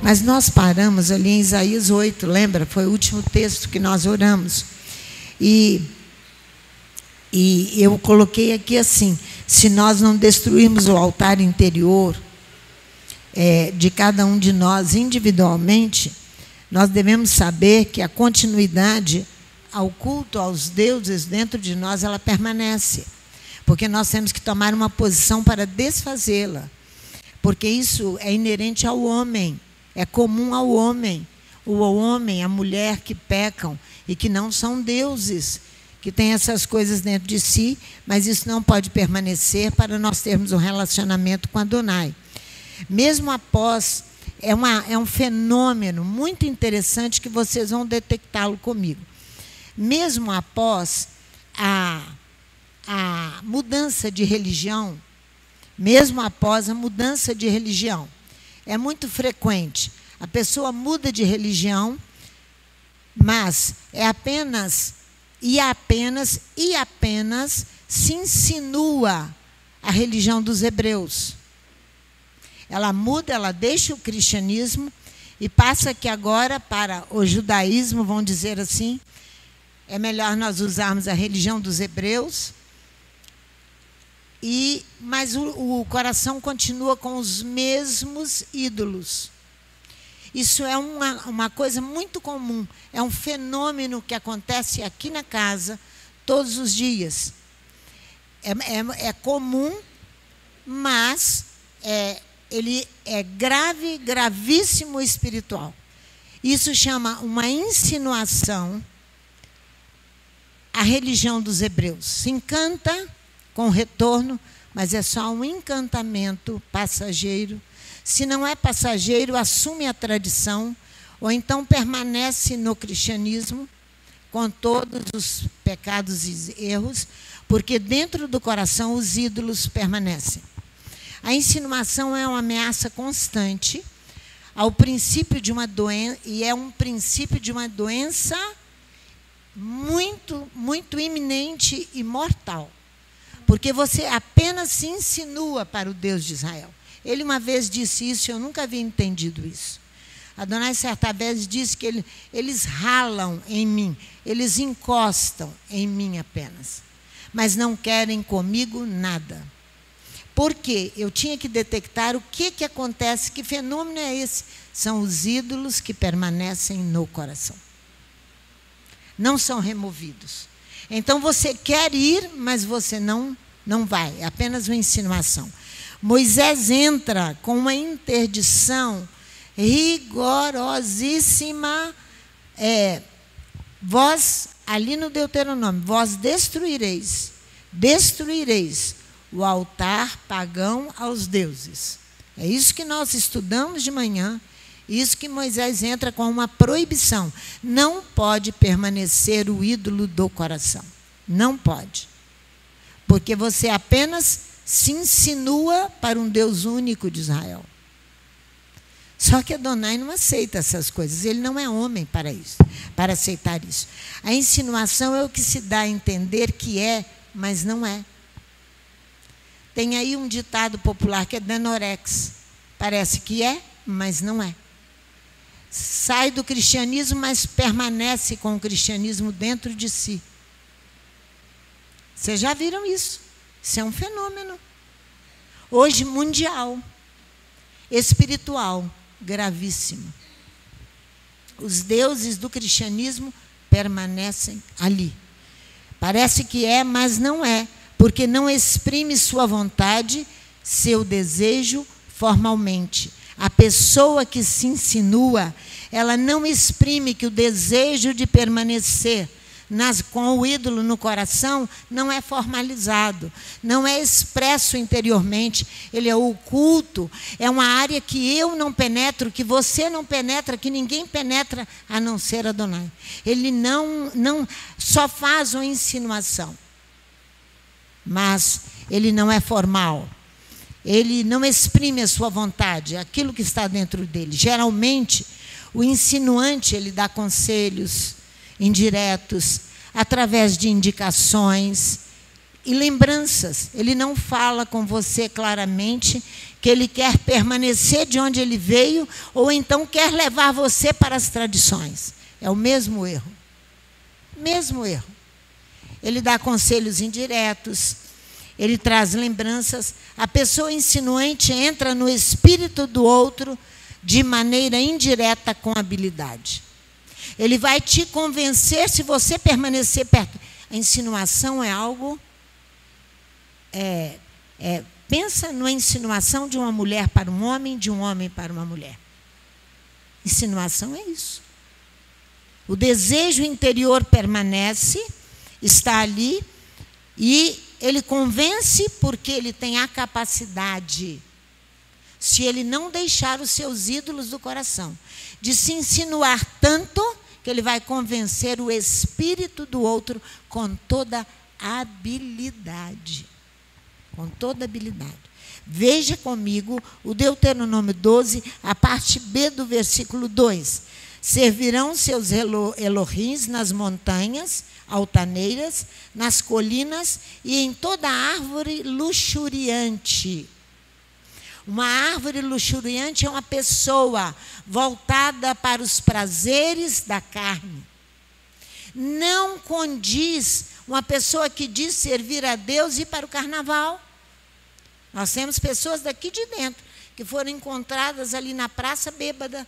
Mas nós paramos ali em Isaías 8, lembra? Foi o último texto que nós oramos. E eu coloquei aqui assim: se nós não destruirmos o altar interior de cada um de nós individualmente, nós devemos saber que a continuidade ao culto aos deuses dentro de nós, ela permanece. Porque nós temos que tomar uma posição para desfazê-la. Porque isso é inerente ao homem, é comum ao homem. O homem, a mulher que pecam e que não são deuses, que têm essas coisas dentro de si, mas isso não pode permanecer para nós termos um relacionamento com Adonai. Mesmo após, é um fenômeno muito interessante que vocês vão detectá-lo comigo. Mesmo após a mudança de religião, é muito frequente. A pessoa muda de religião, mas apenas se insinua a religião dos hebreus. Ela muda, ela deixa o cristianismo e passa que agora para o judaísmo, vamos dizer assim, é melhor nós usarmos a religião dos hebreus, mas o coração continua com os mesmos ídolos. Isso é uma coisa muito comum, é um fenômeno que acontece aqui na casa todos os dias. É comum, mas ele é grave, gravíssimo espiritual. Isso chama uma insinuação à religião dos hebreus. Se encanta com o retorno, mas é só um encantamento passageiro. Se não é passageiro, assume a tradição, ou então permanece no cristianismo, com todos os pecados e erros, porque dentro do coração os ídolos permanecem. A insinuação é uma ameaça constante ao princípio de uma doença, e é um princípio de uma doença muito, muito iminente e mortal. Porque você apenas se insinua para o Deus de Israel. Ele uma vez disse isso, eu nunca havia entendido isso. Adonai certa vez disse que eles ralam em mim, eles encostam em mim apenas, mas não querem comigo nada. Por quê? Eu tinha que detectar o que acontece, que fenômeno é esse? São os ídolos que permanecem no coração. Não são removidos. Então você quer ir, mas você não vai, é apenas uma insinuação. Moisés entra com uma interdição rigorosíssima. Vós, ali no Deuteronômio, vós destruireis o altar pagão aos deuses. É isso que nós estudamos de manhã, isso que Moisés entra com uma proibição. Não pode permanecer o ídolo do coração. Não pode. Porque você apenas se insinua para um Deus único de Israel. Só que Adonai não aceita essas coisas. Ele não é homem para isso, para aceitar isso. A insinuação é o que se dá a entender que é, mas não é. Tem aí um ditado popular que é denorex. Parece que é, mas não é. Sai do cristianismo, mas permanece com o cristianismo dentro de si. Vocês já viram isso? Isso é um fenômeno. Hoje, mundial, espiritual, gravíssimo. Os deuses do cristianismo permanecem ali. Parece que é, mas não é, porque não exprime sua vontade, seu desejo formalmente. A pessoa que se insinua, ela não exprime que o desejo de permanecer com o ídolo no coração não é formalizado, não é expresso interiormente, ele é oculto, é uma área que eu não penetro, que você não penetra, que ninguém penetra a não ser Adonai. Ele não só faz uma insinuação, mas ele não é formal, ele não exprime a sua vontade, aquilo que está dentro dele. Geralmente, o insinuante, ele dá conselhos indiretos, através de indicações, e lembranças. Ele não fala com você claramente que ele quer permanecer de onde ele veio ou então quer levar você para as tradições. É o mesmo erro. Mesmo erro. Ele dá conselhos indiretos, ele traz lembranças. A pessoa insinuante entra no espírito do outro de maneira indireta com habilidade. Ele vai te convencer se você permanecer perto. A insinuação é algo... pensa numa insinuação de uma mulher para um homem, de um homem para uma mulher. Insinuação é isso. O desejo interior permanece, está ali, e ele convence porque ele tem a capacidade, se ele não deixar os seus ídolos do coração, de se insinuar tanto que ele vai convencer o espírito do outro com toda habilidade. Com toda habilidade. Veja comigo o Deuteronômio 12, a parte B do versículo 2. Servirão seus Elohims nas montanhas altaneiras, nas colinas e em toda árvore luxuriante. Uma árvore luxuriante é uma pessoa voltada para os prazeres da carne. Não condiz uma pessoa que diz servir a Deus ir para o carnaval. Nós temos pessoas daqui de dentro que foram encontradas ali na praça bêbada,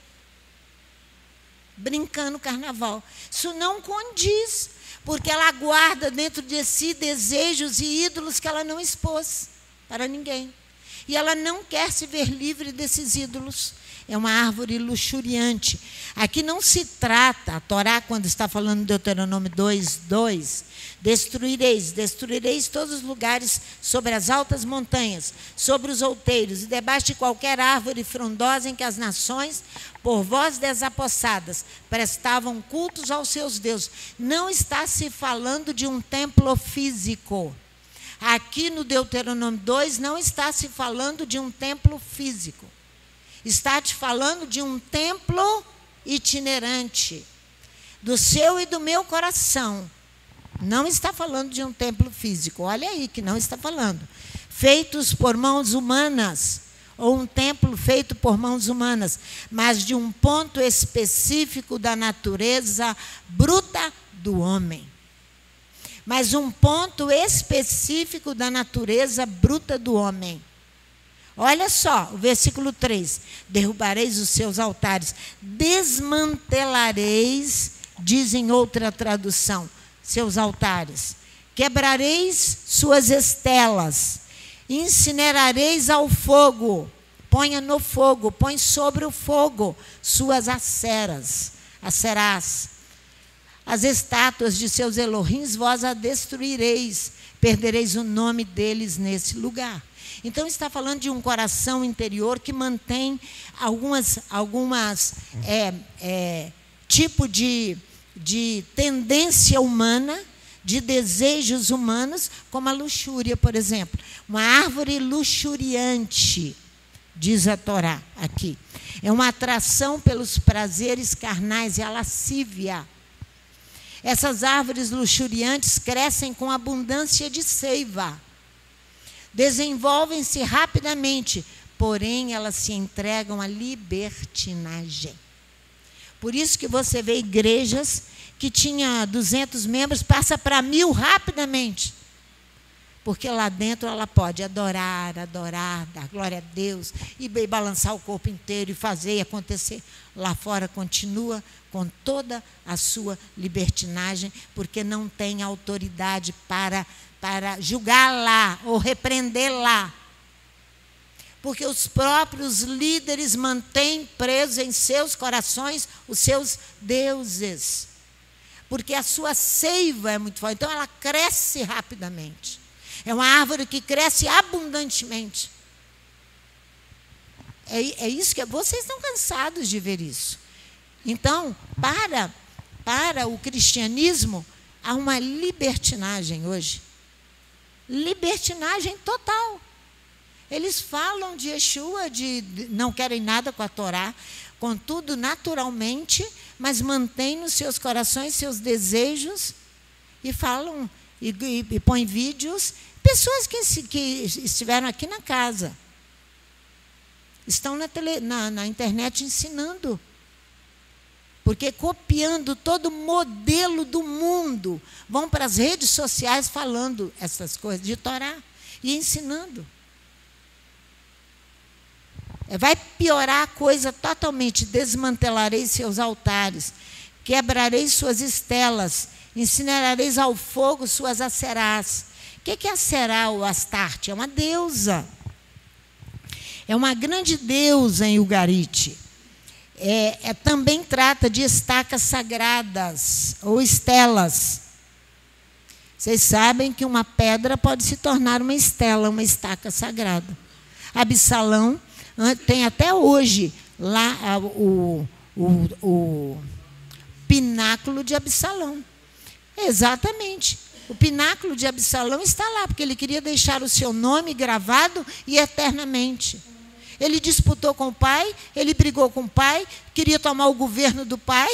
brincando carnaval. Isso não condiz, porque ela guarda dentro de si desejos e ídolos que ela não expôs para ninguém. E ela não quer se ver livre desses ídolos. É uma árvore luxuriante. Aqui não se trata, a Torá, quando está falando de Deuteronômio 2:2, destruireis todos os lugares sobre as altas montanhas, sobre os outeiros, e debaixo de qualquer árvore frondosa em que as nações, por vós desapossadas, prestavam cultos aos seus deuses. Não está se falando de um templo físico. Aqui no Deuteronômio 2 não está se falando de um templo físico. Está te falando de um templo itinerante, do seu e do meu coração. Não está falando de um templo físico. Olha aí que não está falando. Feitos por mãos humanas, ou um templo feito por mãos humanas, mas de um ponto específico da natureza bruta do homem. Mas um ponto específico da natureza bruta do homem. Olha só, o versículo 3. Derrubareis os seus altares, desmantelareis, diz em outra tradução, seus altares. Quebrareis suas estelas, incinerareis ao fogo. Ponha no fogo, põe sobre o fogo suas acerás. As estátuas de seus Elohims vós a destruireis, perdereis o nome deles nesse lugar. Então está falando de um coração interior que mantém algumas tipo de tendência humana, de desejos humanos, como a luxúria, por exemplo. Uma árvore luxuriante, diz a Torá aqui. É uma atração pelos prazeres carnais, é a lascívia. Essas árvores luxuriantes crescem com abundância de seiva. Desenvolvem-se rapidamente, porém elas se entregam à libertinagem. Por isso que você vê igrejas que tinha 200 membros, passa para 1000 rapidamente. Porque lá dentro ela pode adorar, dar glória a Deus, e balançar o corpo inteiro e fazer e acontecer. Lá fora continua com toda a sua libertinagem, porque não tem autoridade para julgar lá ou repreender lá. Porque os próprios líderes mantêm presos em seus corações os seus deuses. Porque a sua seiva é muito forte. Então ela cresce rapidamente. É uma árvore que cresce abundantemente. É isso que vocês estão cansados de ver isso. Então, para o cristianismo, há uma libertinagem hoje. Libertinagem total. Eles falam de Yeshua, não querem nada com a Torá, contudo, naturalmente, mas mantêm nos seus corações seus desejos e falam e põe vídeos. Pessoas que estiveram aqui na casa estão na internet ensinando. Porque copiando todo modelo do mundo, vão para as redes sociais falando essas coisas de Torá e ensinando. Vai piorar a coisa totalmente. Desmantelarei seus altares, quebrarei suas estelas, incinerareis ao fogo suas acerás. O que é Acerá ou Astarte? É uma deusa. É uma grande deusa em Ugarite. Também trata de estacas sagradas ou estelas. Vocês sabem que uma pedra pode se tornar uma estela, uma estaca sagrada. Absalão tem até hoje lá o pináculo de Absalão. Exatamente. O pináculo de Absalão está lá, porque ele queria deixar o seu nome gravado e eternamente. Ele disputou com o pai, ele brigou com o pai, queria tomar o governo do pai.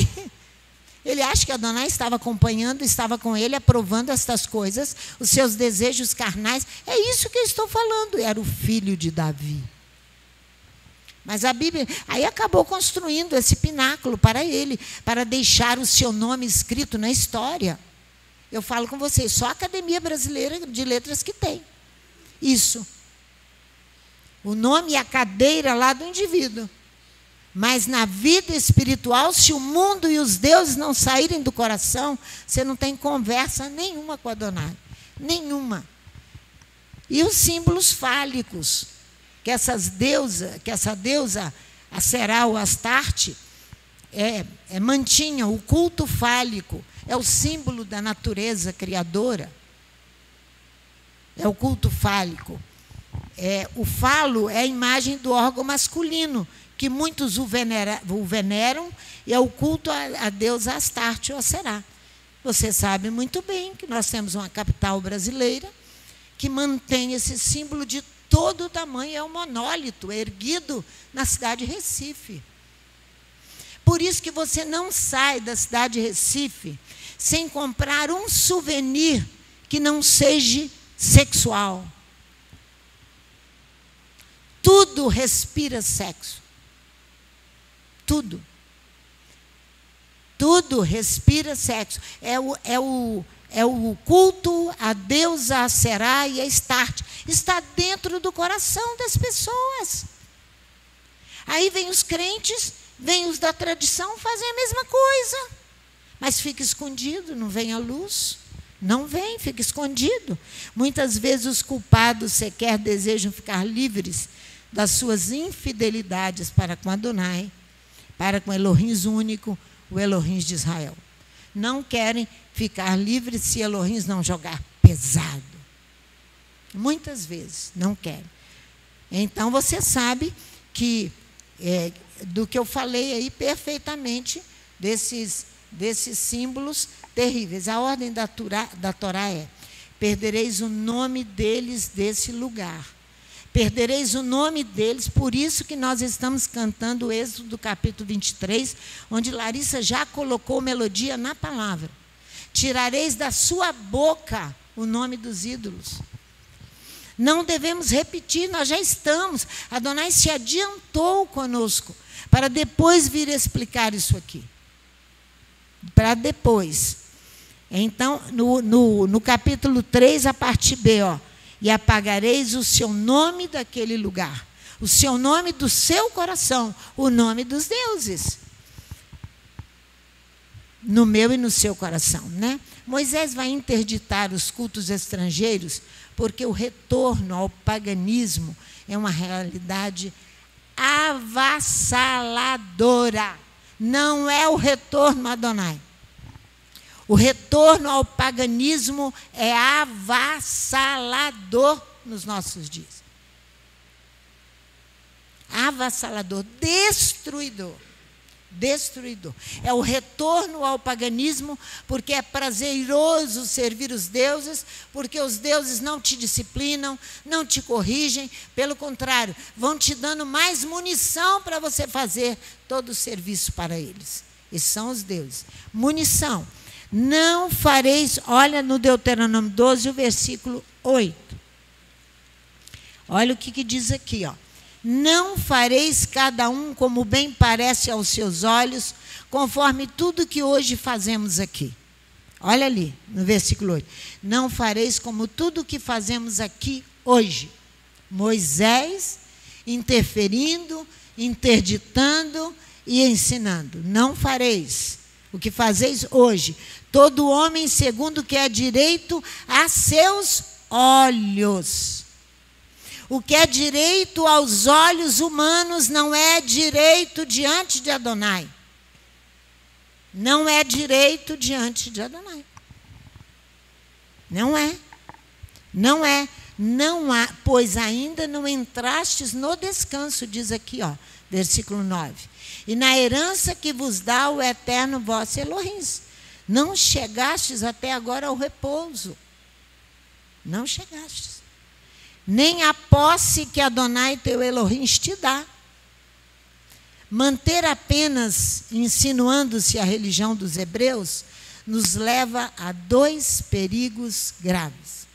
Ele acha que Adonai estava acompanhando, estava com ele, aprovando estas coisas, os seus desejos carnais. É isso que eu estou falando. Era o filho de Davi. Mas a Bíblia aí acabou construindo esse pináculo para ele, para deixar o seu nome escrito na história. Eu falo com vocês, só a Academia Brasileira de Letras que tem isso. O nome e a cadeira lá do indivíduo. Mas na vida espiritual, se o mundo e os deuses não saírem do coração, você não tem conversa nenhuma com Adonai. Nenhuma. E os símbolos fálicos, que essa deusa, Acerá ou Astarte, mantinha o culto fálico, é o símbolo da natureza criadora. É o culto fálico. O falo é a imagem do órgão masculino, que muitos o veneram, e é o culto a deusa Astarte ou Acerá. Você sabe muito bem que nós temos uma capital brasileira que mantém esse símbolo de todo o tamanho, é um monólito erguido na cidade de Recife. Por isso que você não sai da cidade de Recife sem comprar um souvenir que não seja sexual. Tudo respira sexo. Tudo. Tudo respira sexo. É o culto a deusa Acerá e a Astarte. Está dentro do coração das pessoas. Aí vem os crentes, vem os da tradição, fazem a mesma coisa. Mas fica escondido, não vem à luz. Não vem, fica escondido. Muitas vezes os culpados sequer desejam ficar livres das suas infidelidades para com Adonai, para com Elohim único, o Elohim de Israel. Não querem ficar livres se Elohim não jogar pesado. Muitas vezes não querem. Então você sabe que do que eu falei aí perfeitamente desses símbolos terríveis. A ordem da Torá é: perdereis o nome deles desse lugar. Perdereis o nome deles, por isso que nós estamos cantando o Êxodo do capítulo 23, onde Larissa já colocou melodia na palavra. Tirareis da sua boca o nome dos ídolos. Não devemos repetir, nós já estamos. Adonai se adiantou conosco, para depois vir explicar isso aqui. Para depois. Então, no capítulo 3, a parte B, e apagareis o seu nome daquele lugar, o seu nome do seu coração, o nome dos deuses, no meu e no seu coração, né? Moisés vai interditar os cultos estrangeiros, porque o retorno ao paganismo é uma realidade avassaladora. Não é o retorno a Adonai. O retorno ao paganismo é avassalador nos nossos dias. Avassalador, destruidor. Destruidor. É o retorno ao paganismo, porque é prazeroso servir os deuses, porque os deuses não te disciplinam, não te corrigem, pelo contrário, vão te dando mais munição para você fazer todo o serviço para eles. Esses são os deuses. Munição. Não fareis, olha no Deuteronômio 12, o versículo 8. Olha o que diz aqui, ó. Não fareis cada um como bem parece aos seus olhos, conforme tudo que hoje fazemos aqui. Olha ali, no versículo 8. Não fareis como tudo que fazemos aqui hoje. Moisés interferindo, interditando e ensinando. Não fareis o que fazeis hoje. Todo homem segundo o que é direito a seus olhos. O que é direito aos olhos humanos não é direito diante de Adonai. Não é direito diante de Adonai. Não é. Não é. Não há, pois ainda não entrastes no descanso, diz aqui, ó, versículo 9. E na herança que vos dá o eterno vosso Elohim. Não chegastes até agora ao repouso. Não chegastes. Nem a posse que Adonai teu Elohim te dá. Manter apenas insinuando-se a religião dos hebreus nos leva a 2 perigos graves.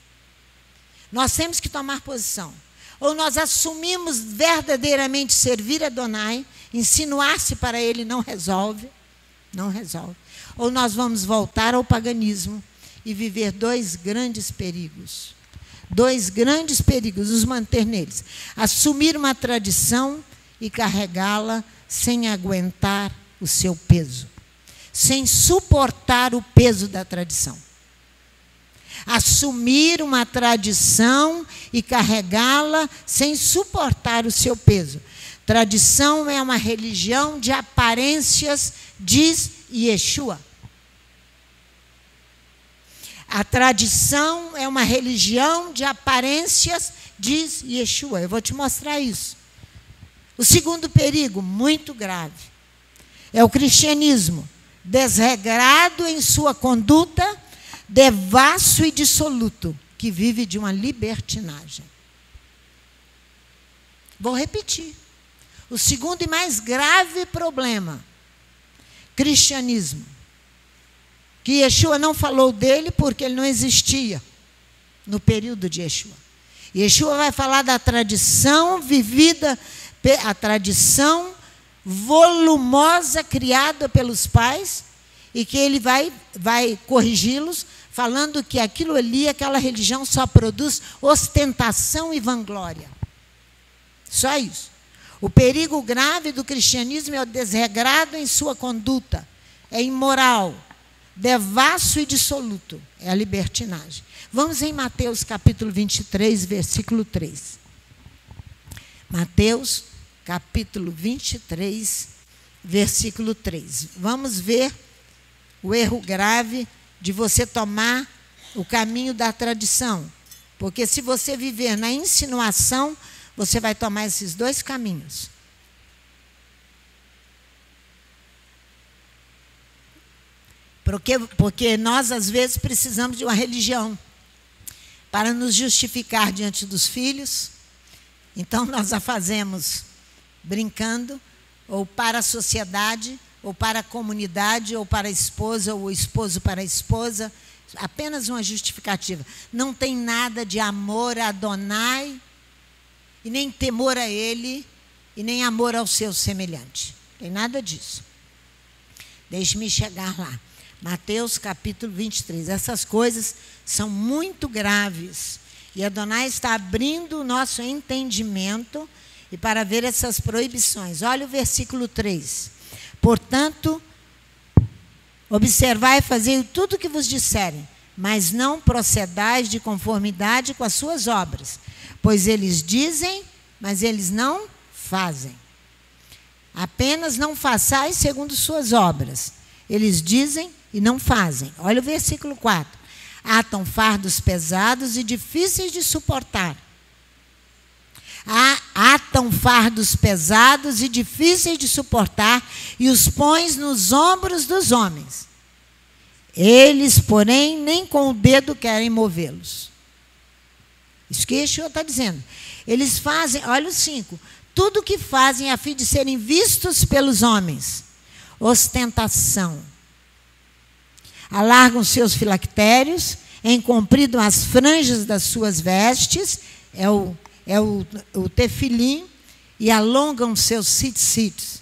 Nós temos que tomar posição. Ou nós assumimos verdadeiramente servir a Adonai, insinuar-se para ele não resolve, não resolve. Ou nós vamos voltar ao paganismo e viver 2 grandes perigos. 2 grandes perigos, nos manter neles. Assumir uma tradição e carregá-la sem aguentar o seu peso, sem suportar o peso da tradição. Assumir uma tradição e carregá-la sem suportar o seu peso. Tradição é uma religião de aparências, diz Yeshua. A tradição é uma religião de aparências, diz Yeshua. Eu vou te mostrar isso. O segundo perigo, muito grave, é o cristianismo desregrado em sua conduta, devasso e dissoluto, que vive de uma libertinagem. Vou repetir. O segundo e mais grave problema, cristianismo, que Yeshua não falou dele porque ele não existia no período de Yeshua. Yeshua vai falar da tradição vivida, a tradição volumosa criada pelos pais, e que ele vai corrigi-los, falando que aquilo ali, aquela religião só produz ostentação e vanglória. Só isso. O perigo grave do cristianismo é o desregrado em sua conduta, é imoral, devasso e dissoluto, é a libertinagem. Vamos em Mateus capítulo 23, versículo 3. Mateus capítulo 23, versículo 3. Vamos ver o erro grave de você tomar o caminho da tradição. Porque se você viver na insinuação, você vai tomar esses 2 caminhos. Porque nós, às vezes, precisamos de uma religião para nos justificar diante dos filhos. Então, nós a fazemos brincando, ou para a sociedade, ou para a comunidade, ou para a esposa, ou o esposo para a esposa. Apenas uma justificativa. Não tem nada de amor a Adonai, e nem temor a ele, e nem amor ao seu semelhante. Não tem nada disso. Deixe-me chegar lá. Mateus capítulo 23. Essas coisas são muito graves. E Adonai está abrindo o nosso entendimento e para ver essas proibições. Olha o versículo 3. Portanto, observai e fazei tudo o que vos disserem, mas não procedais de conformidade com as suas obras, pois eles dizem, mas eles não fazem. Apenas não façais segundo suas obras. Eles dizem e não fazem. Olha o versículo 4. Atam fardos pesados e difíceis de suportar. Atam fardos pesados e difíceis de suportar e os pões nos ombros dos homens. Eles, porém, nem com o dedo querem movê-los. Isso que Yeshua está dizendo. Eles fazem, olha o 5, tudo o que fazem a fim de serem vistos pelos homens. Ostentação. Alargam seus filactérios, encompridam as franjas das suas vestes, é o tefilim, e alongam seus tzitzits.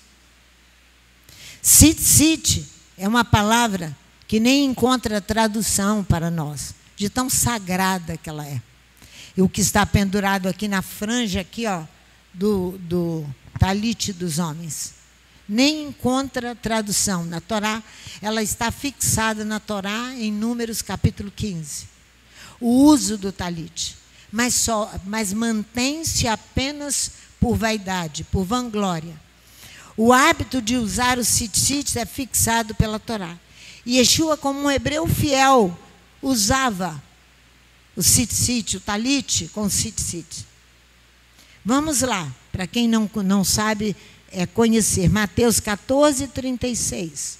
Tzitzit é uma palavra que nem encontra tradução para nós, de tão sagrada que ela é. E o que está pendurado aqui na franja aqui, ó, do talite dos homens, nem encontra tradução. Na Torá, ela está fixada na Torá em Números capítulo 15. O uso do talite, mas mantém-se apenas por vaidade, por vanglória. O hábito de usar os tzitzit é fixado pela Torá. E Yeshua, como um hebreu fiel, usava o tzitzit, o talite com tzitzit. Vamos lá, para quem não sabe conhecer. Mateus 14, 36.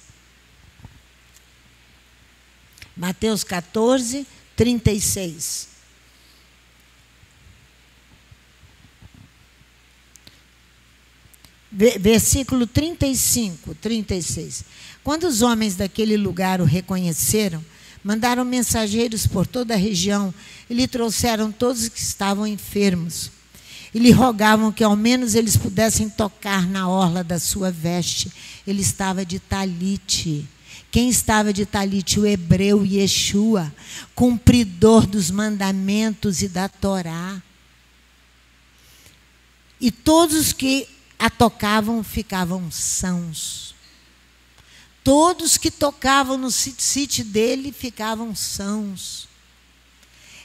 Mateus 14, 36. Versículo 35, 36. Quando os homens daquele lugar o reconheceram, mandaram mensageiros por toda a região e lhe trouxeram todos os que estavam enfermos. E lhe rogavam que ao menos eles pudessem tocar na orla da sua veste. Ele estava de talite. Quem estava de talite? O hebreu Yeshua, cumpridor dos mandamentos e da Torá. E todos os que a tocavam ficavam sãos. Todos que tocavam no tzitzit dele ficavam sãos.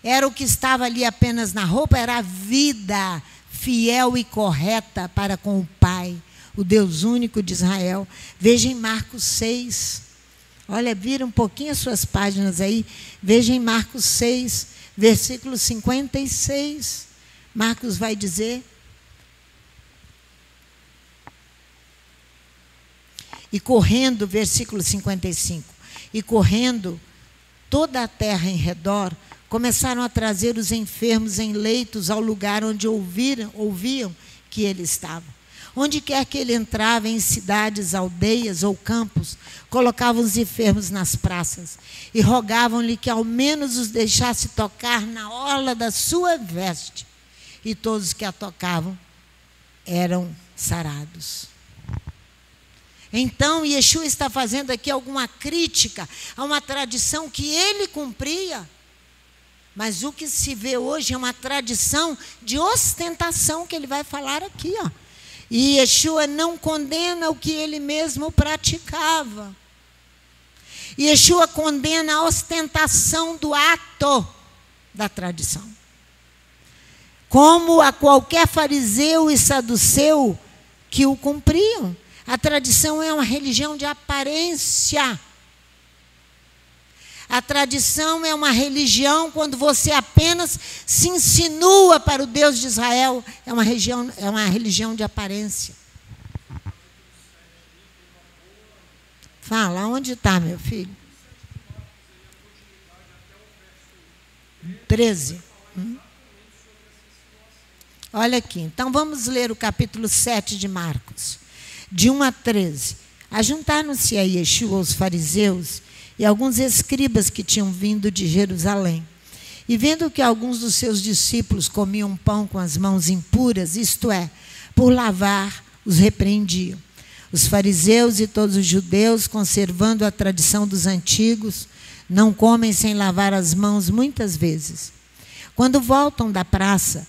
Era o que estava ali apenas na roupa, era a vida fiel e correta para com o Pai, o Deus único de Israel. Veja em Marcos 6. Olha, vira um pouquinho as suas páginas aí. Veja em Marcos 6, versículo 56. Marcos vai dizer: e correndo, versículo 55, e correndo toda a terra em redor, começaram a trazer os enfermos em leitos ao lugar onde ouviam que ele estava. Onde quer que ele entrava, em cidades, aldeias ou campos, colocavam os enfermos nas praças e rogavam-lhe que ao menos os deixasse tocar na orla da sua veste. E todos que a tocavam eram sarados. Então, Yeshua está fazendo aqui alguma crítica a uma tradição que ele cumpria. Mas o que se vê hoje é uma tradição de ostentação que ele vai falar aqui, ó. E Yeshua não condena o que ele mesmo praticava. Yeshua condena a ostentação do ato da tradição. Como a qualquer fariseu e saduceu que o cumpriam. A tradição é uma religião de aparência. A tradição é uma religião quando você apenas se insinua para o Deus de Israel. É uma religião de aparência. Fala, onde está, meu filho? 13. Olha aqui, então vamos ler o capítulo 7 de Marcos, de 1 a 13. Ajuntaram-se a Yeshua os fariseus e alguns escribas que tinham vindo de Jerusalém. E vendo que alguns dos seus discípulos comiam pão com as mãos impuras, isto é, por lavar, os repreendiam. Os fariseus e todos os judeus, conservando a tradição dos antigos, não comem sem lavar as mãos muitas vezes. Quando voltam da praça,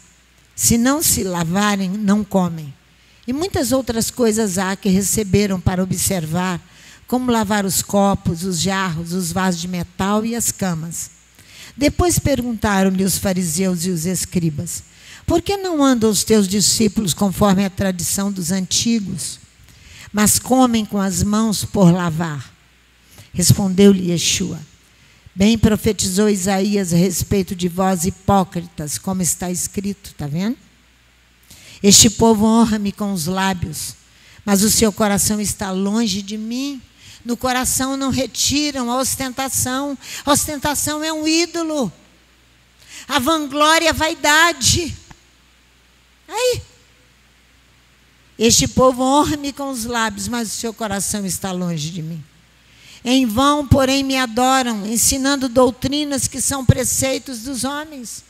se não se lavarem, não comem. E muitas outras coisas há que receberam para observar, como lavar os copos, os jarros, os vasos de metal e as camas. Depois perguntaram-lhe os fariseus e os escribas: por que não andam os teus discípulos conforme a tradição dos antigos, mas comem com as mãos por lavar? Respondeu-lhe Yeshua: bem profetizou Isaías a respeito de vós hipócritas, como está escrito, está vendo? Este povo honra-me com os lábios, mas o seu coração está longe de mim. No coração não retiram a ostentação. A ostentação é um ídolo. A vanglória é a vaidade. Aí. Este povo honra-me com os lábios, mas o seu coração está longe de mim. Em vão, porém, me adoram, ensinando doutrinas que são preceitos dos homens.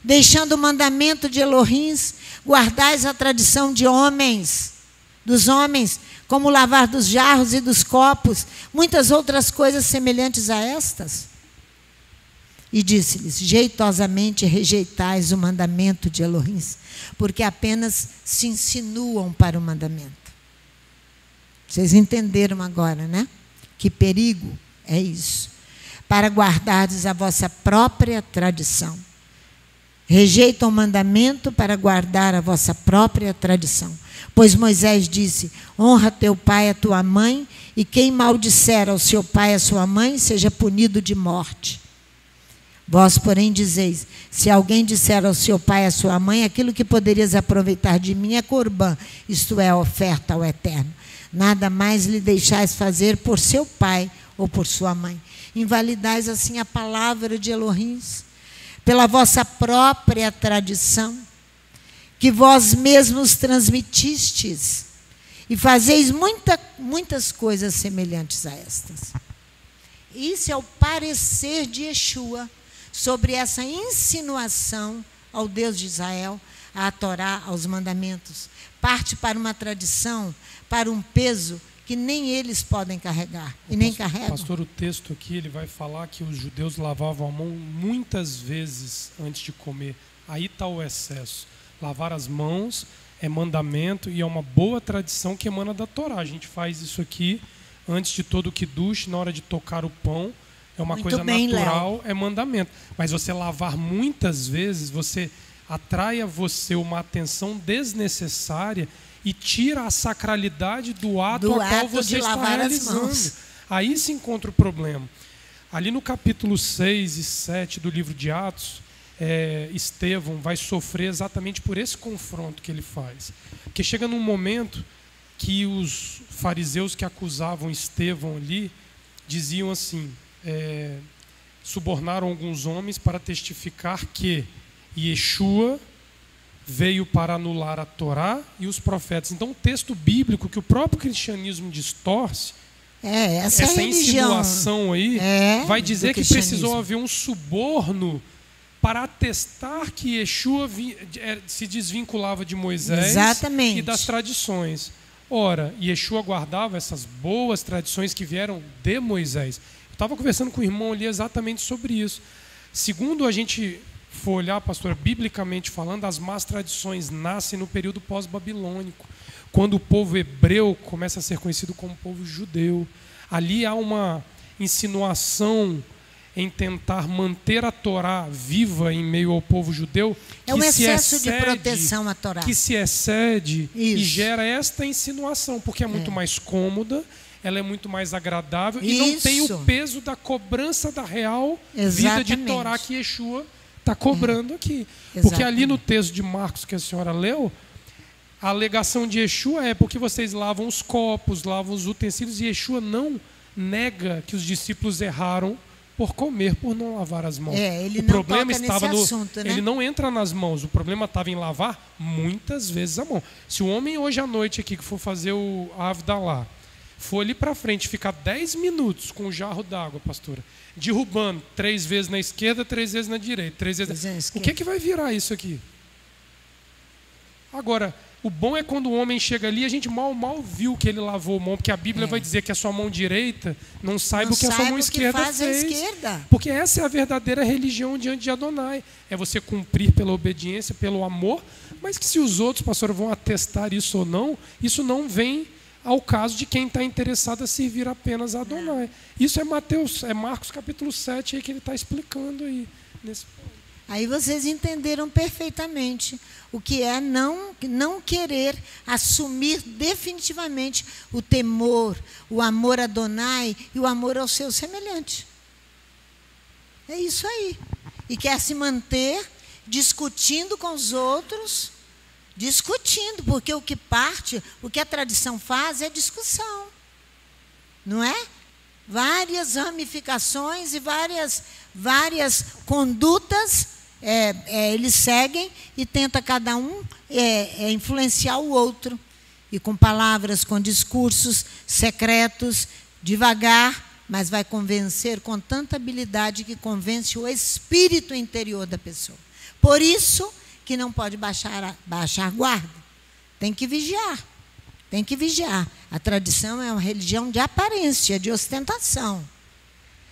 Deixando o mandamento de Elohim, guardais a tradição de homens, dos homens, como lavar dos jarros e dos copos, muitas outras coisas semelhantes a estas. E disse-lhes, jeitosamente rejeitais o mandamento de Elohim, porque apenas se insinuam para o mandamento. Vocês entenderam agora, né? Que perigo é isso. Para guardardes a vossa própria tradição. Rejeitam o mandamento para guardar a vossa própria tradição. Pois Moisés disse, honra teu pai e a tua mãe, e quem maldisser ao seu pai e à sua mãe, seja punido de morte. Vós, porém, dizeis, se alguém disser ao seu pai e à sua mãe, aquilo que poderias aproveitar de mim é corbã, isto é, oferta ao Eterno. Nada mais lhe deixais fazer por seu pai ou por sua mãe. Invalidais assim a palavra de Elohim, pela vossa própria tradição, que vós mesmos transmitistes, e fazeis muitas coisas semelhantes a estas. Isso é o parecer de Yeshua sobre essa insinuação ao Deus de Israel, à Torá, aos mandamentos. Parte para uma tradição, para um peso que nem eles podem carregar e nem carregam. Pastor, o texto aqui ele vai falar que os judeus lavavam a mão muitas vezes antes de comer. Aí está o excesso. Lavar as mãos é mandamento e é uma boa tradição que emana da Torá. A gente faz isso aqui antes de todo o kiddush, na hora de tocar o pão. É uma coisa natural, Léo. É mandamento. Mas você lavar muitas vezes, você atrai a você uma atenção desnecessária e tira a sacralidade do ato a qual você está realizando. Aí se encontra o problema. Ali no capítulo 6 e 7 do livro de Atos, Estevão vai sofrer exatamente por esse confronto que ele faz. Porque chega num momento que os fariseus que acusavam Estevão ali diziam assim, subornaram alguns homens para testificar que Yeshua veio para anular a Torá e os profetas. Então, o texto bíblico que o próprio cristianismo distorce, essa insinuação aí, vai dizer que precisou haver um suborno para atestar que Yeshua se desvinculava de Moisés e das tradições. Ora, Yeshua guardava essas boas tradições que vieram de Moisés. Eu estava conversando com o irmão ali exatamente sobre isso. Segundo a gente for olhar, pastor, biblicamente falando, as más tradições nascem no período pós-babilônico, quando o povo hebreu começa a ser conhecido como povo judeu. Ali há uma insinuação em tentar manter a Torá viva em meio ao povo judeu, é um excesso de proteção à Torá, que se excede e gera esta insinuação, porque é muito mais cômoda, ela é muito mais agradável e não tem o peso da cobrança da real vida de Torá que Yeshua está cobrando aqui. Porque ali no texto de Marcos que a senhora leu, a alegação de Yeshua é porque vocês lavam os copos, lavam os utensílios, e Yeshua não nega que os discípulos erraram por comer, por não lavar as mãos. Ele o não problema toca estava nesse assunto, né? Ele não entra nas mãos, o problema estava em lavar muitas vezes a mão. Se o homem hoje à noite aqui que for fazer o Avdalá, for ali para frente, ficar 10 minutos com o jarro d'água, pastora, derrubando 3 vezes na esquerda, 3 vezes na direita, 3 vezes... O que é que vai virar isso aqui? Agora, o bom é quando o homem chega ali, a gente mal viu que ele lavou a mão, porque a Bíblia vai dizer que a sua mão direita não saiba o que a sua mão esquerda fez. Porque essa é a verdadeira religião diante de Adonai. É você cumprir pela obediência, pelo amor, mas que se os outros, pastor, vão atestar isso ou não, isso não vem ao caso de quem está interessado a servir apenas a Adonai. Isso é Marcos capítulo 7 aí que ele está explicando aí. Nesse ponto. Aí vocês entenderam perfeitamente o que é não querer assumir definitivamente o temor, o amor a Adonai e o amor ao seu semelhante. É isso aí. E quer se manter discutindo com os outros, porque o que parte, o que a tradição faz é discussão. Não é? Várias ramificações e várias condutas eles seguem e tenta cada um influenciar o outro. E com palavras, com discursos secretos, devagar, mas vai convencer com tanta habilidade que convence o espírito interior da pessoa. Por isso que não pode baixar guarda. Tem que vigiar. Tem que vigiar. A tradição é uma religião de aparência, de ostentação.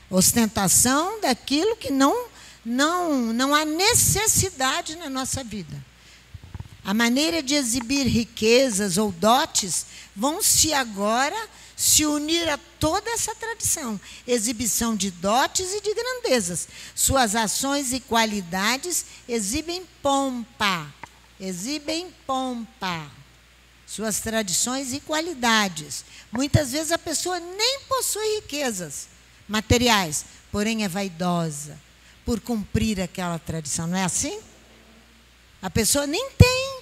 Ostentação daquilo que não há necessidade na nossa vida. A maneira de exibir riquezas ou dotes vão-se agora se unir a toda essa tradição. Exibição de dotes e de grandezas. Suas ações e qualidades exibem pompa. Exibem pompa. Suas tradições e qualidades. Muitas vezes a pessoa nem possui riquezas materiais, porém é vaidosa por cumprir aquela tradição. Não é assim? A pessoa nem tem,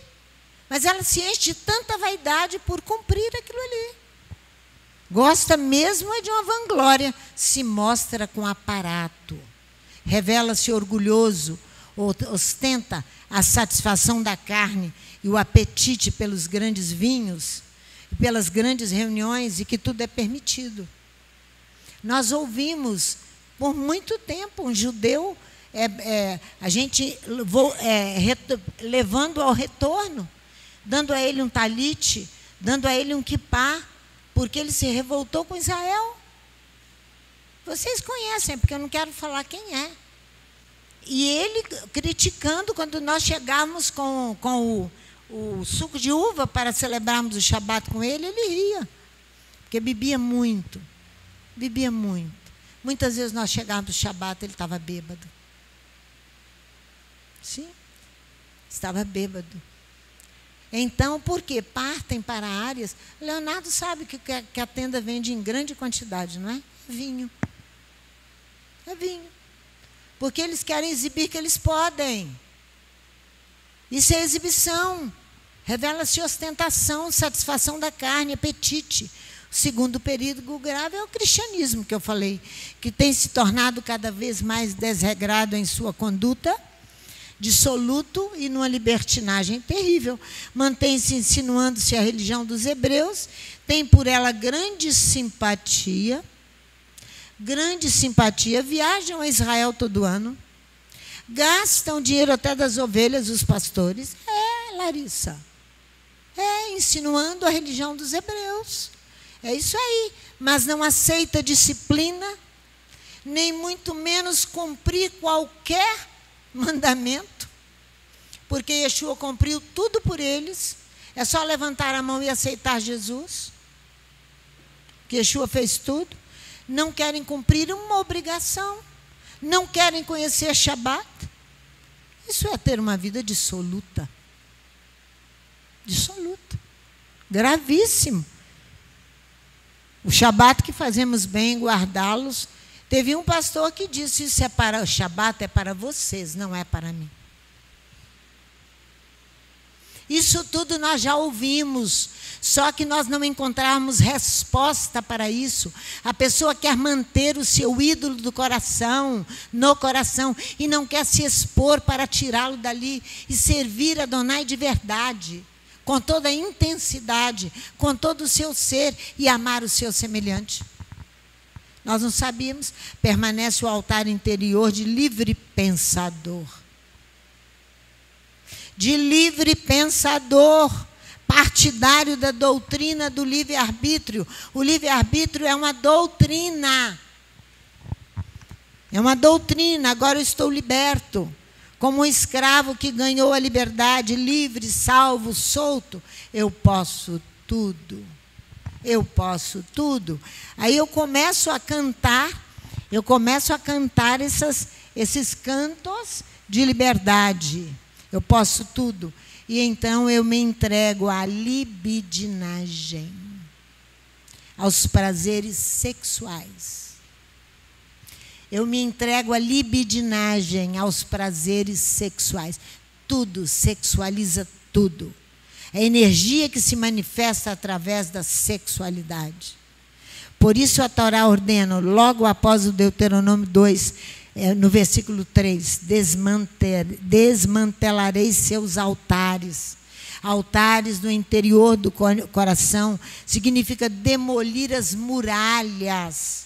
mas ela se enche de tanta vaidade por cumprir aquilo ali. Gosta mesmo de uma vanglória, se mostra com aparato, revela-se orgulhoso, ostenta a satisfação da carne e o apetite pelos grandes vinhos, pelas grandes reuniões, e que tudo é permitido. Nós ouvimos por muito tempo um judeu, a gente levando ao retorno, dando a ele um talite, dando a ele um quipá, porque ele se revoltou com Israel. Vocês conhecem, porque eu não quero falar quem é. E ele criticando, quando nós chegávamos com o suco de uva para celebrarmos o Shabat com ele, ele ria, porque bebia muito. Bebia muito. Muitas vezes nós chegávamos no Shabat, ele estava bêbado. Sim, estava bêbado. Então, por quê? Partem para áreas. Leonardo sabe que a tenda vende em grande quantidade, não é? Vinho. É vinho. Porque eles querem exibir que eles podem. Isso é exibição. Revela-se ostentação, satisfação da carne, apetite. O segundo período grave é o cristianismo, que eu falei, que tem se tornado cada vez mais desregrado em sua conduta, dissoluto e numa libertinagem terrível. Mantém-se insinuando-se a religião dos hebreus, tem por ela grande simpatia, viajam a Israel todo ano, gastam dinheiro até das ovelhas, os pastores. Larissa, insinuando a religião dos hebreus. É isso aí, mas não aceita disciplina, nem muito menos cumprir qualquer mandamento, porque Yeshua cumpriu tudo por eles. É só levantar a mão e aceitar Jesus, que Yeshua fez tudo. Não querem cumprir uma obrigação, não querem conhecer Shabat. Isso é ter uma vida dissoluta. Dissoluta. Gravíssimo. O Shabat que fazemos bem em guardá-los. Teve um pastor que disse, isso é para o Shabat, é para vocês, não é para mim. Isso tudo nós já ouvimos, só que nós não encontramos resposta para isso. A pessoa quer manter o seu ídolo do coração, no coração, e não quer se expor para tirá-lo dali e servir a Adonai de verdade, com toda a intensidade, com todo o seu ser, e amar o seu semelhante. Nós não sabíamos. Permanece o altar interior de livre pensador. De livre pensador, partidário da doutrina do livre-arbítrio. O livre-arbítrio é uma doutrina. É uma doutrina. Agora eu estou liberto. Como um escravo que ganhou a liberdade, livre, salvo, solto. Eu posso tudo. Eu posso tudo. Aí eu começo a cantar esses cantos de liberdade. Eu posso tudo. E então eu me entrego à libidinagem, aos prazeres sexuais. Eu me entrego à libidinagem, aos prazeres sexuais. Tudo, sexualiza tudo. A energia que se manifesta através da sexualidade. Por isso a Torá ordena, logo após o Deuteronômio 2, no versículo 3, desmantelarei seus altares. Altares no interior do coração significa demolir as muralhas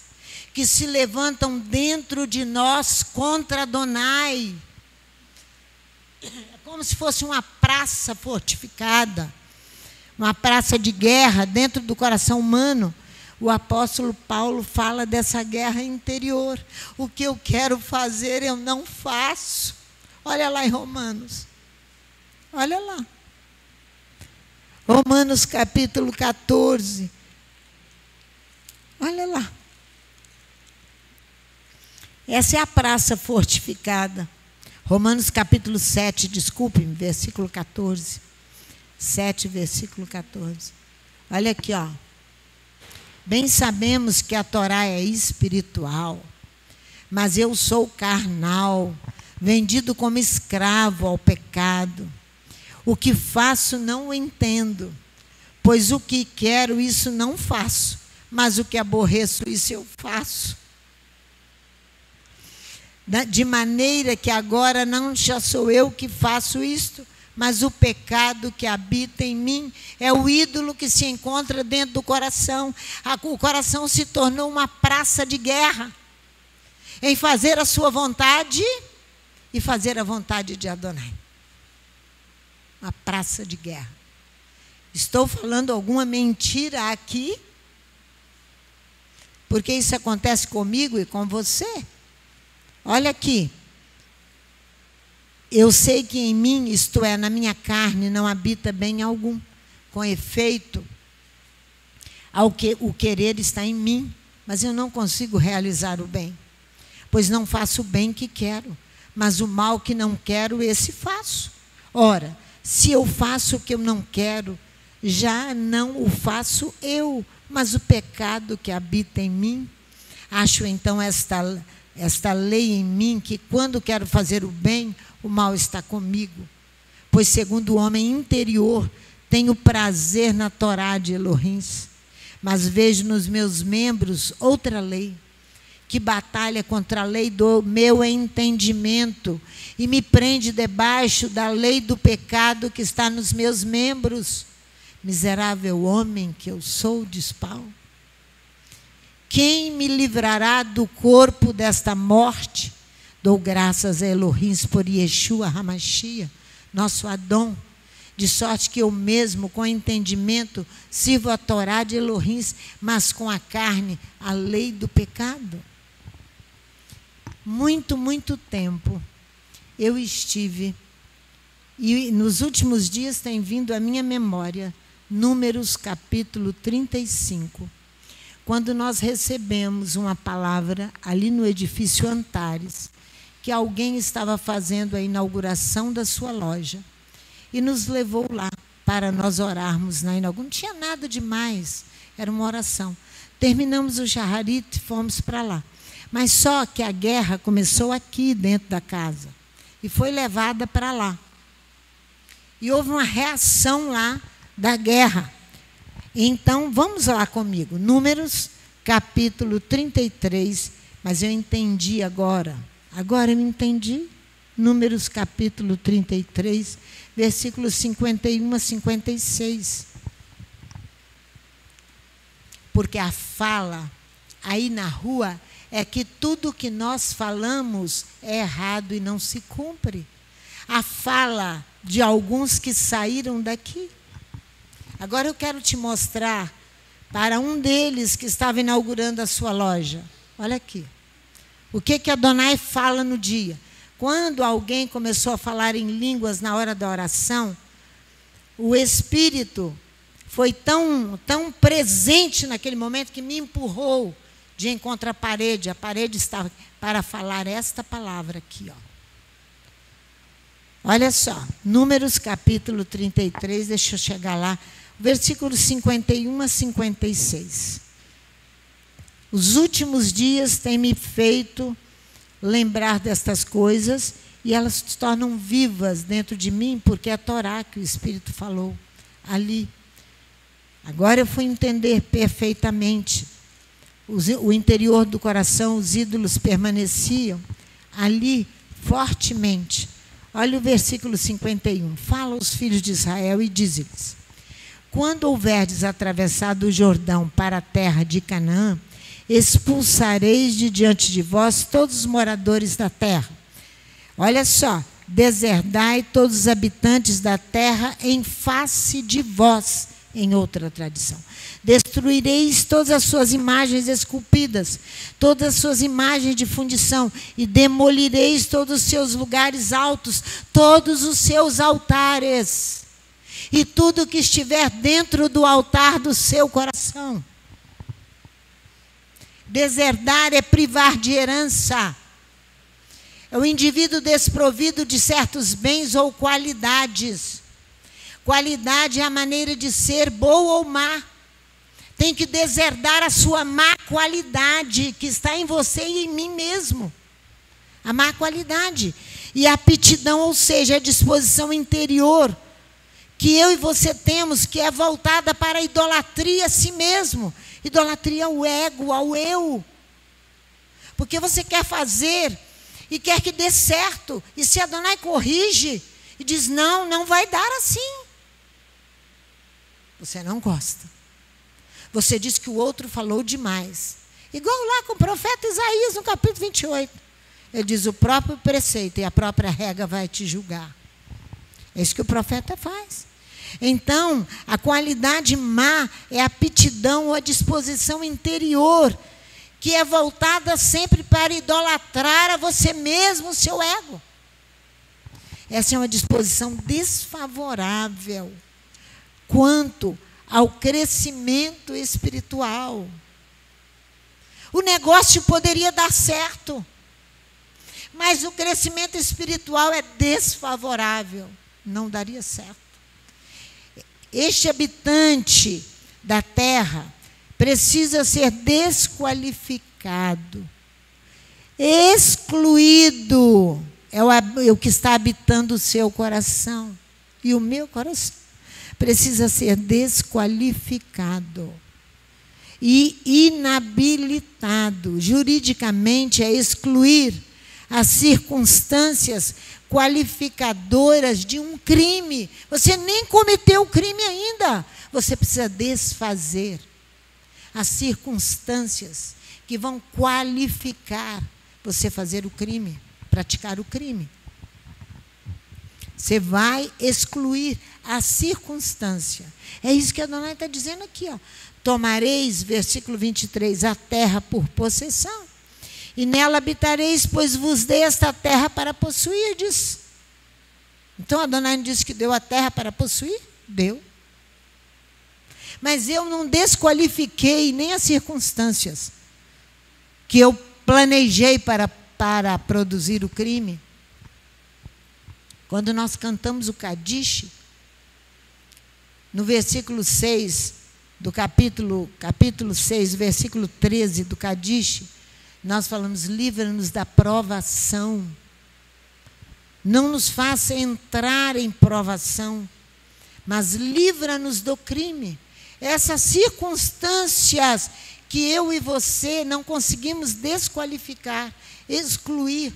que se levantam dentro de nós contra Adonai. É como se fosse uma praça fortificada, uma praça de guerra dentro do coração humano. O apóstolo Paulo fala dessa guerra interior. O que eu quero fazer, eu não faço. Olha lá em Romanos. Olha lá. Romanos capítulo 14. Olha lá. Essa é a praça fortificada. Romanos capítulo 7, desculpe-me, versículo 14. 7, versículo 14. Olha aqui, ó. Bem sabemos que a Torá é espiritual, mas eu sou carnal, vendido como escravo ao pecado. O que faço não o entendo, pois o que quero, isso não faço, mas o que aborreço, isso eu faço. De maneira que agora não já sou eu que faço isto, mas o pecado que habita em mim é o ídolo que se encontra dentro do coração. O coração se tornou uma praça de guerra em fazer a sua vontade e fazer a vontade de Adonai. Uma praça de guerra. Estou falando alguma mentira aqui? Porque isso acontece comigo e com você. Olha aqui. Eu sei que em mim, isto é, na minha carne, não habita bem algum. Com efeito, o querer está em mim, mas eu não consigo realizar o bem. Pois não faço o bem que quero, mas o mal que não quero, esse faço. Ora, se eu faço o que eu não quero, já não o faço eu, mas o pecado que habita em mim. Acho então esta lei em mim, que quando quero fazer o bem, o mal está comigo. Pois segundo o homem interior, tenho prazer na Torá de Elohim, mas vejo nos meus membros outra lei, que batalha contra a lei do meu entendimento e me prende debaixo da lei do pecado que está nos meus membros. Miserável homem que eu sou, diz Paulo. Quem me livrará do corpo desta morte? Dou graças a Elohim por Yeshua HaMashiach, nosso Adão, de sorte que eu mesmo, com entendimento, sirvo a Torá de Elohim, mas com a carne, a lei do pecado. Muito tempo eu estive, e nos últimos dias tem vindo à minha memória, Números capítulo 35, quando nós recebemos uma palavra ali no edifício Antares, que alguém estava fazendo a inauguração da sua loja, e nos levou lá para nós orarmos na inauguração. Não tinha nada demais, era uma oração. Terminamos o Shaharit e fomos para lá. Mas só que a guerra começou aqui dentro da casa e foi levada para lá. E houve uma reação lá da guerra. Então, vamos lá comigo. Números, capítulo 33. Mas eu entendi agora. Agora eu entendi. Números, capítulo 33, versículos 51 a 56. Porque a fala aí na rua é que tudo que nós falamos é errado e não se cumpre. A fala de alguns que saíram daqui. Agora eu quero te mostrar para um deles que estava inaugurando a sua loja. Olha aqui. O que Adonai fala no dia? Quando alguém começou a falar em línguas na hora da oração, o Espírito foi tão presente naquele momento que me empurrou de encontro à parede. A parede estava para falar esta palavra aqui, ó. Olha só, Números capítulo 33, deixa eu chegar lá, versículos 51 a 56. Os últimos dias têm me feito lembrar destas coisas e elas se tornam vivas dentro de mim, porque é a Torá que o Espírito falou ali. Agora eu fui entender perfeitamente. O interior do coração, os ídolos permaneciam ali fortemente. Olha o versículo 51. Fala aos filhos de Israel e diz-lhes: quando houverdes atravessado o Jordão para a terra de Canaã, expulsareis de diante de vós todos os moradores da terra. Olha só, deserdai todos os habitantes da terra em face de vós, em outra tradição. Destruireis todas as suas imagens esculpidas, todas as suas imagens de fundição, e demolireis todos os seus lugares altos, todos os seus altares, e tudo que estiver dentro do altar do seu coração. Deserdar é privar de herança. É o indivíduo desprovido de certos bens ou qualidades. Qualidade é a maneira de ser, boa ou má. Tem que deserdar a sua má qualidade que está em você e em mim mesmo. A má qualidade. E a aptidão, ou seja, a disposição interior que eu e você temos, que é voltada para a idolatria a si mesmo. Idolatria ao ego, ao eu. Porque você quer fazer e quer que dê certo. E se Adonai corrige e diz, não, não vai dar assim. Você não gosta. Você diz que o outro falou demais. Igual lá com o profeta Isaías, no capítulo 28. Ele diz, o próprio preceito e a própria regra vai te julgar. É isso que o profeta faz. Então, a qualidade má é a aptidão ou a disposição interior, que é voltada sempre para idolatrar a você mesmo, o seu ego. Essa é uma disposição desfavorável quanto ao crescimento espiritual. O negócio poderia dar certo, mas o crescimento espiritual é desfavorável, não daria certo. Este habitante da terra precisa ser desqualificado, excluído. É o que está habitando o seu coração e o meu coração. Precisa ser desqualificado e inabilitado. Juridicamente é excluir as circunstâncias qualificadoras de um crime. Você nem cometeu o crime ainda. Você precisa desfazer as circunstâncias que vão qualificar você fazer o crime, praticar o crime. Você vai excluir a circunstância. É isso que a Adonai está dizendo aqui. Tomareis, versículo 23, a terra por possessão. E nela habitareis, pois vos dei esta terra para possuirdes. Então, Adonai não disse que deu a terra para possuir? Deu. Mas eu não desqualifiquei nem as circunstâncias que eu planejei para produzir o crime. Quando nós cantamos o Kadish, no versículo 6 do capítulo 6, versículo 13 do Kadish, nós falamos, livra-nos da provação. Não nos faça entrar em provação, mas livra-nos do crime. Essas circunstâncias que eu e você não conseguimos desqualificar, excluir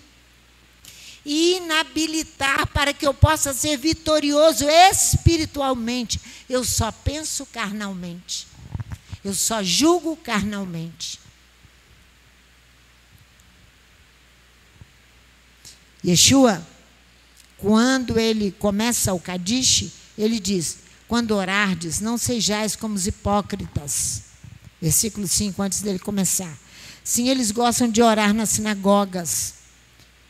e inabilitar para que eu possa ser vitorioso espiritualmente. Eu só penso carnalmente. Eu só julgo carnalmente. Yeshua, quando ele começa o Kadish, ele diz, quando orardes, não sejais como os hipócritas. Versículo 5, antes dele começar. Sim, eles gostam de orar nas sinagogas,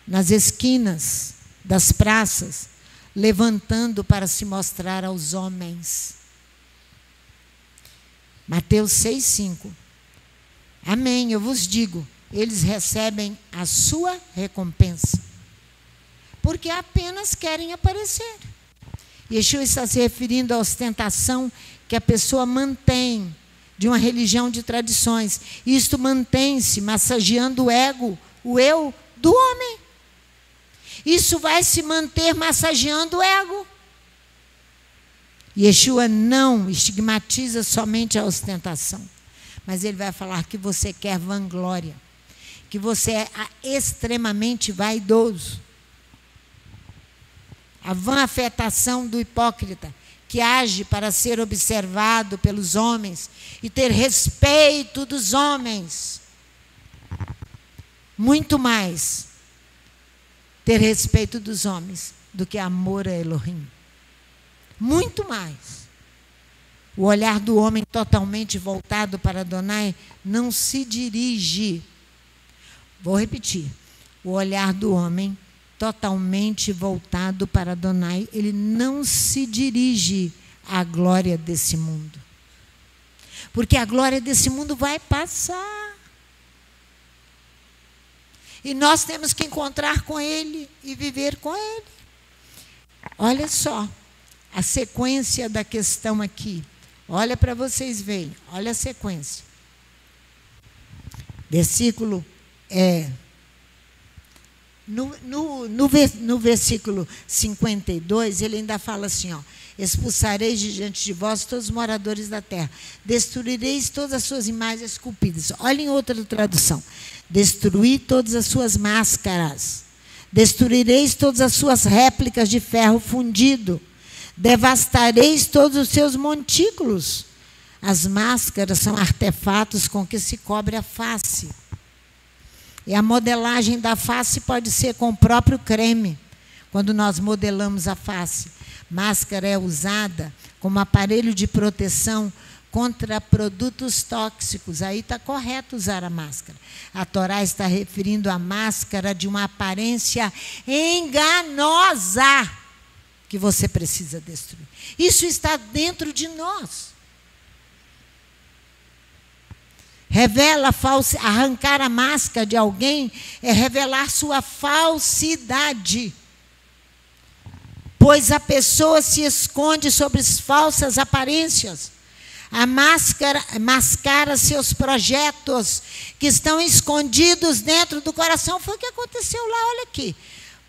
nas esquinas das praças, levantando para se mostrar aos homens. Mateus 6, 5. Amém, eu vos digo, eles recebem a sua recompensa, porque apenas querem aparecer. Yeshua está se referindo à ostentação que a pessoa mantém de uma religião de tradições. Isto mantém-se massageando o ego, o eu do homem. Isso vai se manter massageando o ego. Yeshua não estigmatiza somente a ostentação, mas ele vai falar que você quer vanglória, que você é extremamente vaidoso. a vã afetação do hipócrita, que age para ser observado pelos homens e ter respeito dos homens. Muito mais ter respeito dos homens do que amor a Elohim. Muito mais. O olhar do homem totalmente voltado para Adonai não se dirige. Vou repetir. O olhar do homem totalmente voltado para Adonai, ele não se dirige à glória desse mundo. Porque a glória desse mundo vai passar. E nós temos que encontrar com Ele e viver com Ele. Olha só a sequência da questão aqui. Olha para vocês verem. Olha a sequência. Versículo no versículo 52, ele ainda fala assim, ó: expulsareis de diante de vós todos os moradores da terra, destruireis todas as suas imagens esculpidas. Olhem outra tradução: destruí todas as suas máscaras, destruireis todas as suas réplicas de ferro fundido, devastareis todos os seus montículos. As máscaras são artefatos com que se cobre a face. E a modelagem da face pode ser com o próprio creme, quando nós modelamos a face. Máscara é usada como aparelho de proteção contra produtos tóxicos. Aí está correto usar a máscara. A Torá está referindo à máscara de uma aparência enganosa que você precisa destruir. Isso está dentro de nós. Revela arrancar a máscara de alguém é revelar sua falsidade. Pois a pessoa se esconde sobre falsas aparências. A máscara mascara seus projetos que estão escondidos dentro do coração. Foi o que aconteceu lá, olha aqui.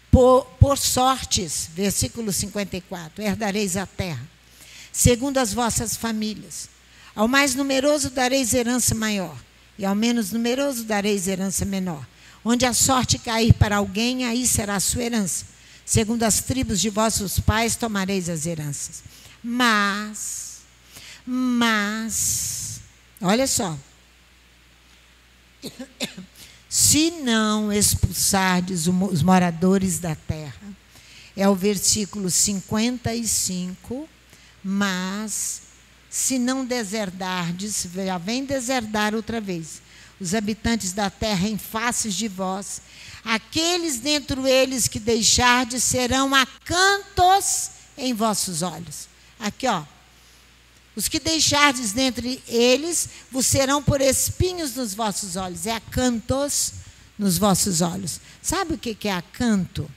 Por sortes, versículo 54, herdareis a terra, segundo as vossas famílias. Ao mais numeroso dareis herança maior, e ao menos numeroso dareis herança menor. Onde a sorte cair para alguém, aí será a sua herança. Segundo as tribos de vossos pais, tomareis as heranças. Mas, olha só. Se não expulsardes os moradores da terra, é o versículo 55, mas se não deserdardes, já vem deserdar outra vez, os habitantes da terra em faces de vós, aqueles dentre eles que deixardes serão acantos em vossos olhos. Aqui, ó. Os que deixardes dentre eles vos serão por espinhos nos vossos olhos. É acantos nos vossos olhos. Sabe o que é acanto?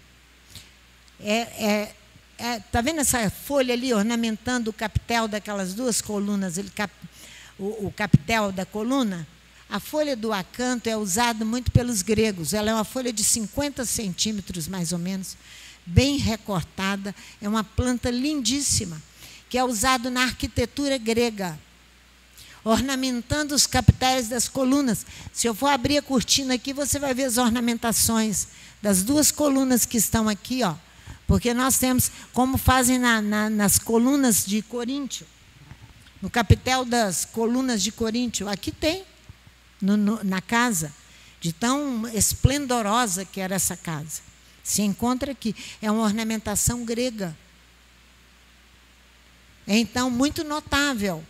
Está vendo essa folha ali ornamentando o capitel daquelas duas colunas, o capitel da coluna? A folha do acanto é usada muito pelos gregos. Ela é uma folha de 50 centímetros, mais ou menos, bem recortada. É uma planta lindíssima, que é usado na arquitetura grega, ornamentando os capitéis das colunas. Se eu for abrir a cortina aqui, você vai ver as ornamentações das duas colunas que estão aqui, ó. Porque nós temos, como fazem nas colunas de Coríntio, no capitel das colunas de Coríntio, aqui tem, na casa, de tão esplendorosa que era essa casa. Se encontra aqui. É uma ornamentação grega. É, então, muito notável,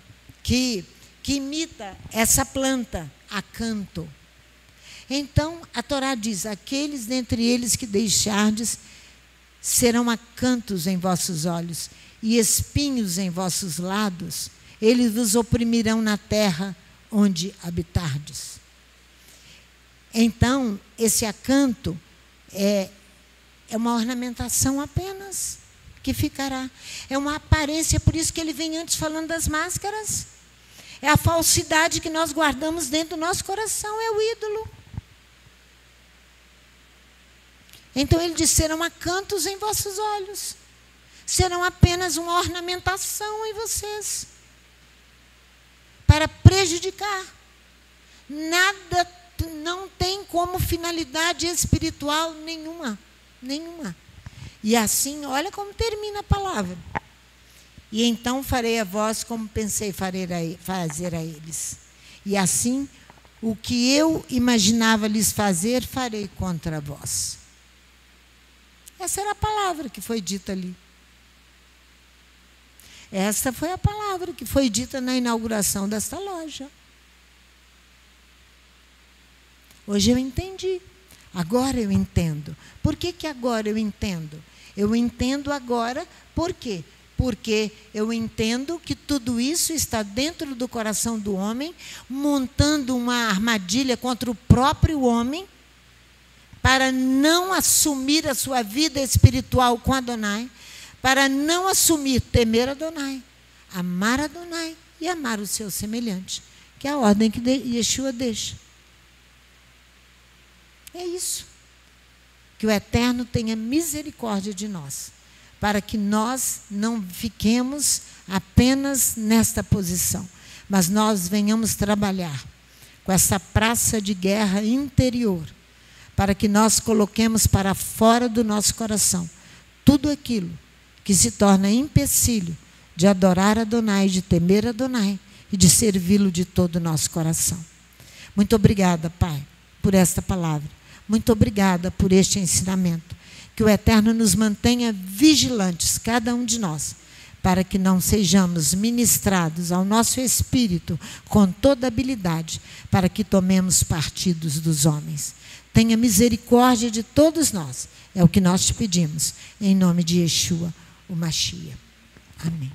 que imita essa planta, acanto. Então, a Torá diz: aqueles dentre eles que deixardes serão acantos em vossos olhos e espinhos em vossos lados, eles vos oprimirão na terra onde habitardes. Então, esse acanto é uma ornamentação apenas que ficará. É uma aparência, por isso que ele vem antes falando das máscaras. É a falsidade que nós guardamos dentro do nosso coração, é o ídolo. Então ele diz: serão acantos em vossos olhos. Serão apenas uma ornamentação em vocês, para prejudicar. Nada, não tem como finalidade espiritual nenhuma. E assim, olha como termina a palavra. E então farei a vós como pensei fazer a eles. E assim, o que eu imaginava lhes fazer, farei contra vós. Essa era a palavra que foi dita ali. Essa foi a palavra que foi dita na inauguração desta loja. Hoje eu entendi. Agora eu entendo. Por que que agora eu entendo? Eu entendo agora por quê? Porque eu entendo que tudo isso está dentro do coração do homem, montando uma armadilha contra o próprio homem, para não assumir a sua vida espiritual com Adonai, para não assumir temer Adonai, amar Adonai e amar o seu semelhante, que é a ordem que Yeshua deixa. É isso. Que o Eterno tenha misericórdia de nós, para que nós não fiquemos apenas nesta posição, mas nós venhamos trabalhar com essa praça de guerra interior, para que nós coloquemos para fora do nosso coração tudo aquilo que se torna empecilho de adorar Adonai, de temer Adonai e de servi-lo de todo o nosso coração. Muito obrigada, Pai, por esta palavra. Muito obrigada por este ensinamento. Que o Eterno nos mantenha vigilantes, cada um de nós, para que não sejamos ministrados ao nosso espírito com toda habilidade, para que tomemos partidos dos homens. Tenha misericórdia de todos nós. É o que nós te pedimos. Em nome de Yeshua, o Mashiach. Amém.